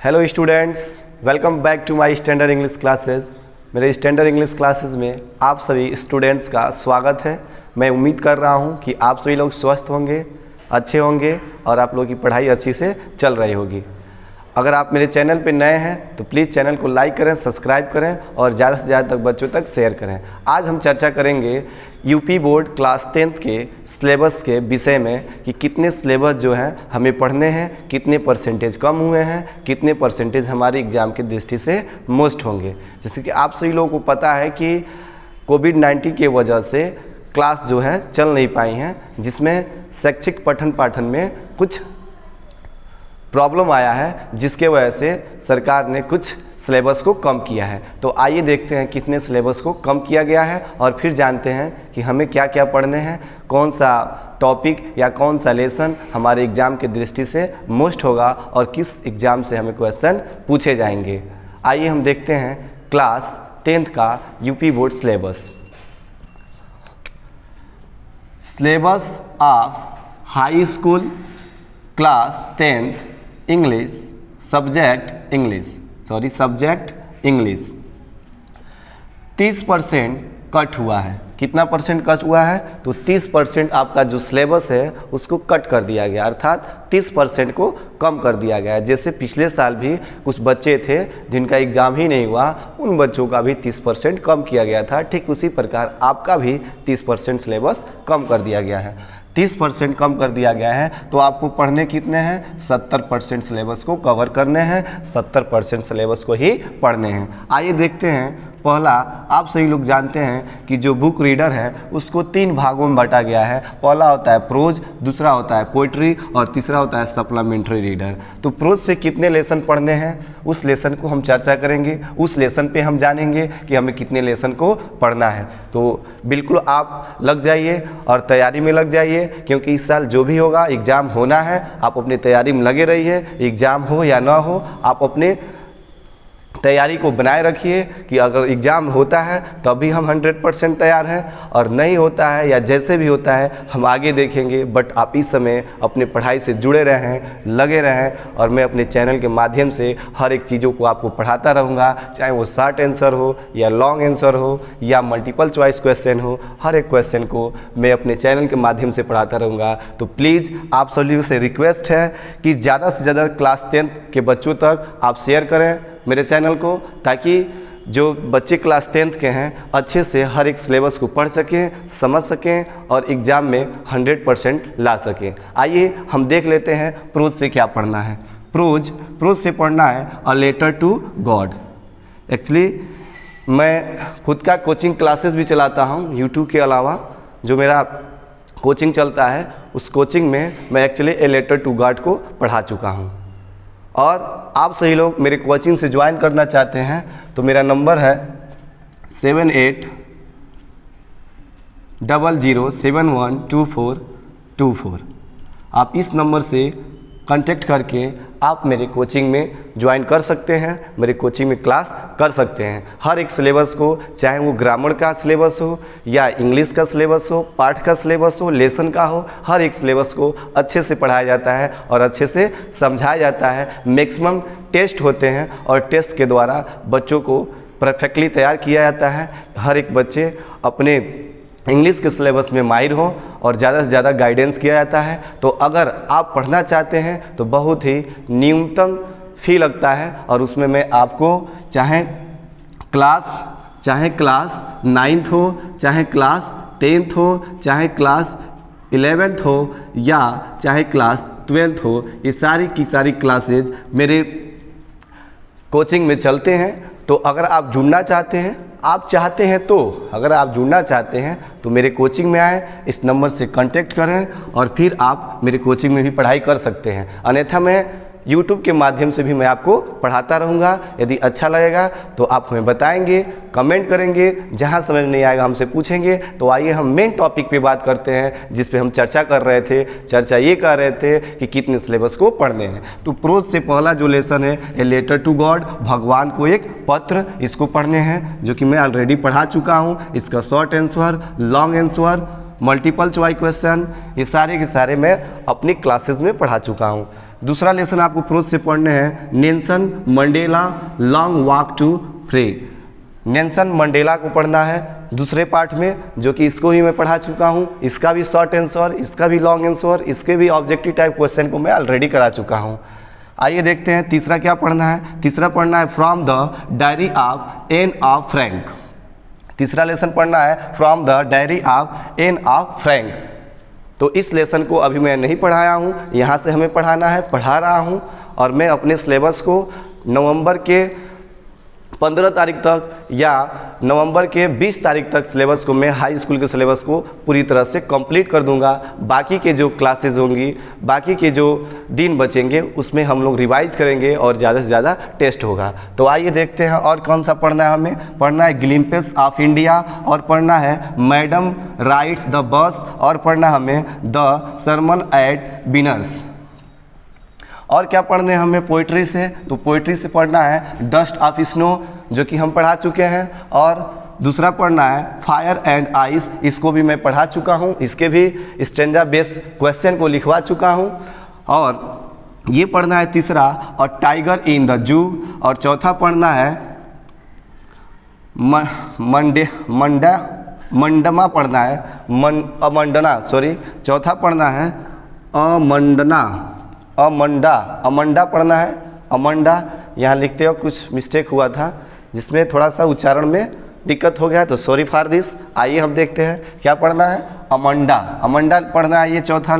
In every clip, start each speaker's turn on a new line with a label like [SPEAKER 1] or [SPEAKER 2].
[SPEAKER 1] Hello students, welcome back to my standard English classes. मेरे standard English classes में आप सभी स्टूडेंट्स का स्वागत है। मैं उम्मीद कर रहा हूं कि आप सभी लोग स्वस्थ होंगे, अच्छे होंगे और आप लोगों की पढ़ाई अच्छी से चल रही होगी। अगर आप मेरे चैनल पर नए हैं तो प्लीज़ चैनल को लाइक करें, सब्सक्राइब करें और ज़्यादा से ज़्यादा तक बच्चों तक शेयर करें। आज हम चर्चा करेंगे यूपी बोर्ड क्लास 10th के सिलेबस के विषय में कि कितने सिलेबस जो हैं हमें पढ़ने हैं, कितने परसेंटेज कम हुए हैं, कितने परसेंटेज हमारे एग्ज़ाम की दृष्टि से मोस्ट होंगे। जैसे कि आप सभी लोगों को पता है कि कोविड-19 की वजह से क्लास जो है चल नहीं पाई हैं, जिसमें शैक्षिक पठन पाठन में कुछ प्रॉब्लम आया है, जिसके वजह से सरकार ने कुछ सिलेबस को कम किया है। तो आइए देखते हैं कितने सिलेबस को कम किया गया है और फिर जानते हैं कि हमें क्या क्या पढ़ने हैं, कौन सा टॉपिक या कौन सा लेसन हमारे एग्ज़ाम की दृष्टि से मोस्ट होगा और किस एग्ज़ाम से हमें क्वेश्चन पूछे जाएंगे। आइए हम देखते हैं क्लास 10th का UP board syllabus. Syllabus of high school class 10th English subject English 30% cut हुआ है। कितना परसेंट कट हुआ है? तो 30% आपका जो सिलेबस है उसको कट कर दिया गया, अर्थात 30% को कम कर दिया गया। जैसे पिछले साल भी कुछ बच्चे थे जिनका एग्ज़ाम ही नहीं हुआ, उन बच्चों का भी 30% कम किया गया था। ठीक उसी प्रकार आपका भी 30% सिलेबस कम कर दिया गया है। 30% कम कर दिया गया है तो आपको पढ़ने कितने हैं? 70% सिलेबस को कवर करने हैं, 70% सिलेबस को ही पढ़ने हैं। आइए देखते हैं। पहला, आप सभी लोग जानते हैं कि जो बुक रीडर है उसको 3 भागों में बांटा गया है। पहला होता है प्रोज, दूसरा होता है पोइट्री और तीसरा होता है सप्लीमेंट्री रीडर। तो प्रोज से कितने लेसन पढ़ने हैं उस लेसन को हम चर्चा करेंगे। उस लेसन पे हम जानेंगे कि हमें कितने लेसन को पढ़ना है। तो बिल्कुल आप लग जाइए और तैयारी में लग जाइए, क्योंकि इस साल जो भी होगा एग्ज़ाम होना है। आप अपनी तैयारी में लगे रहिए, एग्ज़ाम हो या ना हो आप अपने तैयारी को बनाए रखिए कि अगर एग्ज़ाम होता है तभी हम 100% तैयार हैं, और नहीं होता है या जैसे भी होता है हम आगे देखेंगे। बट आप इस समय अपने पढ़ाई से जुड़े रहें, लगे रहें, और मैं अपने चैनल के माध्यम से हर एक चीज़ों को आपको पढ़ाता रहूँगा, चाहे वो शॉर्ट आंसर हो या लॉन्ग आंसर हो या मल्टीपल चॉइस क्वेश्चन हो। हर एक क्वेश्चन को मैं अपने चैनल के माध्यम से पढ़ाता रहूँगा। तो प्लीज़ आप सभी से रिक्वेस्ट है कि ज़्यादा से ज़्यादा क्लास 10th के बच्चों तक आप शेयर करें मेरे चैनल को, ताकि जो बच्चे क्लास 10th के हैं अच्छे से हर एक सिलेबस को पढ़ सकें, समझ सकें और एग्ज़ाम में 100% ला सकें। आइए हम देख लेते हैं प्रोज से क्या पढ़ना है। प्रोज से पढ़ना है a letter to God. Actually मैं खुद का कोचिंग क्लासेस भी चलाता हूँ यूट्यूब के अलावा। जो मेरा कोचिंग चलता है उस कोचिंग में मैं actually a letter to God को पढ़ा चुका हूँ। और आप सही लोग मेरे कोचिंग से ज्वाइन करना चाहते हैं तो मेरा नंबर है 7800712424। आप इस नंबर से कांटेक्ट करके आप मेरे कोचिंग में ज्वाइन कर सकते हैं, मेरे कोचिंग में क्लास कर सकते हैं। हर एक सिलेबस को, चाहे वो ग्रामर का सिलेबस हो या इंग्लिश का सिलेबस हो, पाठ का सिलेबस हो, लेसन का हो, हर एक सिलेबस को अच्छे से पढ़ाया जाता है और अच्छे से समझाया जाता है। मैक्सिमम टेस्ट होते हैं और टेस्ट के द्वारा बच्चों को परफेक्टली तैयार किया जाता है। हर एक बच्चे अपने इंग्लिश के सिलेबस में माहिर हो और ज़्यादा से ज़्यादा गाइडेंस किया जाता है। तो अगर आप पढ़ना चाहते हैं तो बहुत ही न्यूनतम फ़ी लगता है, और उसमें मैं आपको चाहे क्लास 9th हो, चाहे क्लास 10th हो, चाहे क्लास 11th हो या चाहे क्लास 12th हो, ये सारी की सारी क्लासेज मेरे कोचिंग में चलते हैं। तो अगर आप जुड़ना चाहते हैं, अगर आप जुड़ना चाहते हैं तो मेरे कोचिंग में आएँ, इस नंबर से कांटेक्ट करें और फिर आप मेरे कोचिंग में भी पढ़ाई कर सकते हैं। अन्यथा मैं YouTube के माध्यम से भी मैं आपको पढ़ाता रहूँगा। यदि अच्छा लगेगा तो आप हमें बताएंगे, कमेंट करेंगे, जहाँ समझ नहीं आएगा हमसे पूछेंगे। तो आइए हम मेन टॉपिक पे बात करते हैं, जिस पे हम चर्चा कर रहे थे। चर्चा ये कर रहे थे कि कितने सिलेबस को पढ़ने हैं। तो प्रोज से पहला जो लेसन है ए लेटर टू गॉड, भगवान को एक पत्र, इसको पढ़ने हैं, जो कि मैं ऑलरेडी पढ़ा चुका हूँ। इसका short answer, long answer, multiple choice question, ये सारे के सारे मैं अपनी क्लासेस में पढ़ा चुका हूँ। दूसरा लेसन आपको प्रोज से पढ़ने हैं Nelson Mandela long walk to free. Nelson Mandela को पढ़ना है दूसरे पार्ट में, जो कि इसको भी मैं पढ़ा चुका हूँ। इसका भी शॉर्ट आंसर, इसका भी लॉन्ग आंसर, इसके भी ऑब्जेक्टिव टाइप क्वेश्चन को मैं ऑलरेडी करा चुका हूँ। आइए देखते हैं तीसरा क्या पढ़ना है। तीसरा पढ़ना है from the diary of Anne of Frank. तीसरा लेसन पढ़ना है from the diary of Anne of Frank. तो इस लेसन को अभी मैं नहीं पढ़ाया हूँ, यहाँ से हमें पढ़ाना है, पढ़ा रहा हूँ। और मैं अपने सिलेबस को नवंबर के 15 तारीख तक या नवंबर के 20 तारीख तक सिलेबस को मैं हाई स्कूल के सिलेबस को पूरी तरह से कंप्लीट कर दूंगा। बाकी के जो क्लासेस होंगी, बाकी के जो दिन बचेंगे, उसमें हम लोग रिवाइज करेंगे और ज़्यादा से ज़्यादा टेस्ट होगा। तो आइए देखते हैं और कौन सा पढ़ना है हमें। पढ़ना है ग्लिम्पस ऑफ इंडिया, और पढ़ना है मैडम राइड्स द बस, और पढ़ना हमें द सरमन एट विनर्स। और क्या पढ़ने हमें पोइट्री से, तो पोइट्री से पढ़ना है डस्ट ऑफ स्नो, जो कि हम पढ़ा चुके हैं। और दूसरा पढ़ना है फायर एंड आइस, इसको भी मैं पढ़ा चुका हूँ, इसके भी स्टैंजा बेस्ड क्वेश्चन को लिखवा चुका हूँ। और ये पढ़ना है तीसरा, और टाइगर इन द जू। और चौथा पढ़ना है मंडमा पढ़ना है, अमंडना, सॉरी, चौथा पढ़ना है अमंडा पढ़ना है, अमंडा। यहाँ लिखते हो कुछ मिस्टेक हुआ था, जिसमें थोड़ा सा उच्चारण में दिक्कत हो गया, तो सॉरी फॉर दिस। आइए हम देखते हैं क्या पढ़ना है। अमंडा पढ़ना है, ये चौथा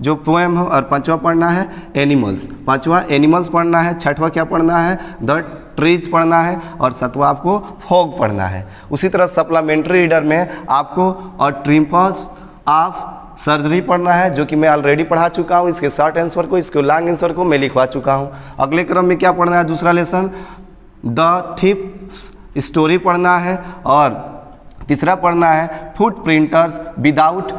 [SPEAKER 1] जो पोएम है। और पांचवा पढ़ना है एनिमल्स, पांचवा एनिमल्स पढ़ना है। छठवा क्या पढ़ना है, द ट्रीज पढ़ना है। और सातवां आपको फॉग पढ़ना है। उसी तरह सप्लीमेंट्री रीडर में आपको और ट्रिम्पस ऑफ सर्जरी पढ़ना है, जो कि मैं ऑलरेडी पढ़ा चुका हूँ। इसके शॉर्ट आंसर को, इसके लॉन्ग आंसर को मैं लिखवा चुका हूँ। अगले क्रम में क्या पढ़ना है, दूसरा लेसन द थीफ स्टोरी पढ़ना है। और तीसरा पढ़ना है फुट प्रिंटर्स विदाउट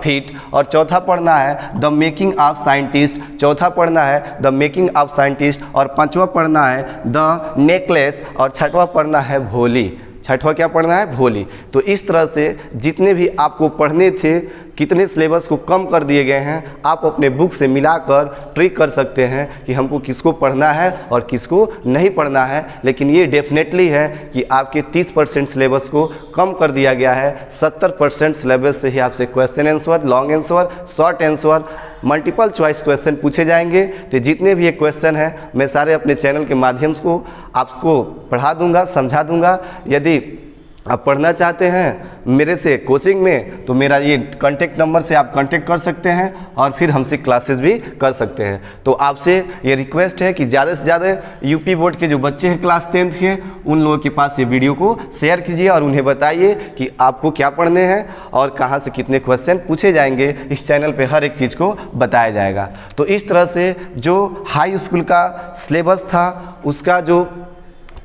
[SPEAKER 1] फीट। और चौथा पढ़ना है द मेकिंग ऑफ साइंटिस्ट, चौथा पढ़ना है द मेकिंग ऑफ साइंटिस्ट। और पांचवा पढ़ना है द नेकलेस। और छठवा पढ़ना है भोली, छठवा क्या पढ़ना है, भोली। तो इस तरह से जितने भी आपको पढ़ने थे, कितने सिलेबस को कम कर दिए गए हैं, आप अपने बुक से मिलाकर ट्रिक कर सकते हैं कि हमको किसको पढ़ना है और किसको नहीं पढ़ना है। लेकिन ये डेफिनेटली है कि आपके 30% सिलेबस को कम कर दिया गया है। 70% सिलेबस से ही आपसे question answer, long answer, short answer, multiple choice question पूछे जाएंगे। तो जितने भी ये क्वेश्चन हैं, मैं सारे अपने चैनल के माध्यम से आपको पढ़ा दूंगा, समझा दूंगा। यदि आप पढ़ना चाहते हैं मेरे से कोचिंग में, तो मेरा ये कांटेक्ट नंबर से आप कांटेक्ट कर सकते हैं और फिर हमसे क्लासेस भी कर सकते हैं। तो आपसे ये रिक्वेस्ट है कि ज़्यादा से ज़्यादा यूपी बोर्ड के जो बच्चे हैं क्लास 10th के, उन लोगों के पास ये वीडियो को शेयर कीजिए और उन्हें बताइए कि आपको क्या पढ़ने हैं और कहाँ से कितने क्वेश्चन पूछे जाएंगे। इस चैनल पर हर एक चीज़ को बताया जाएगा। तो इस तरह से जो हाई स्कूल का सिलेबस था, उसका जो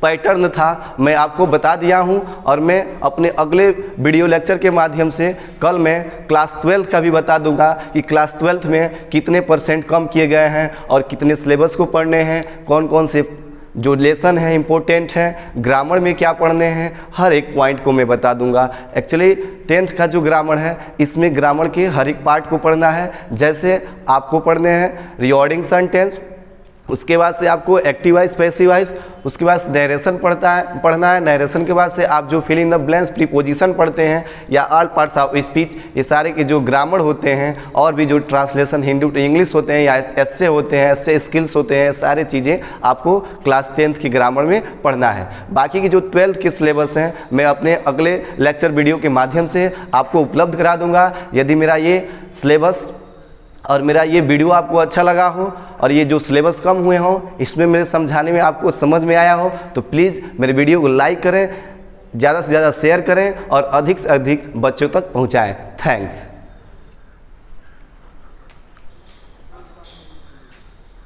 [SPEAKER 1] पैटर्न था, मैं आपको बता दिया हूं। और मैं अपने अगले वीडियो लेक्चर के माध्यम से कल मैं क्लास 12 का भी बता दूंगा कि क्लास 12 में कितने % कम किए गए हैं और कितने सिलेबस को पढ़ने हैं, कौन कौन से जो लेसन है इम्पोर्टेंट है, ग्रामर में क्या पढ़ने हैं, हर एक पॉइंट को मैं बता दूंगा। एक्चुअली 10th का जो ग्रामर है, इसमें ग्रामर के हर एक पार्ट को पढ़ना है। जैसे आपको पढ़ने हैं रिकॉर्डिंग सेंटेंस, उसके बाद से आपको एक्टिव वाइज, पैसिव वाइज, उसके बाद नरेशन पढ़ना है। नरेशन के बाद से आप जो fill in the blanks preposition पढ़ते हैं या ऑल पार्ट्स ऑफ स्पीच, ये सारे के जो ग्रामर होते हैं और भी जो ट्रांसलेशन हिंदी टू इंग्लिश होते हैं या एस्से होते हैं, एस्से स्किल्स होते हैं, सारे चीज़ें आपको क्लास 10th की ग्रामर में पढ़ना है। बाकी की जो 12th के सिलेबस हैं, मैं अपने अगले लेक्चर वीडियो के माध्यम से आपको उपलब्ध करा दूँगा। यदि मेरा ये सिलेबस और मेरा ये वीडियो आपको अच्छा लगा हो और ये जो सिलेबस कम हुए हों, इसमें मेरे समझाने में आपको समझ में आया हो, तो प्लीज़ मेरे वीडियो को लाइक करें, ज़्यादा से ज़्यादा शेयर करें और अधिक से अधिक बच्चों तक पहुँचाएँ। थैंक्स।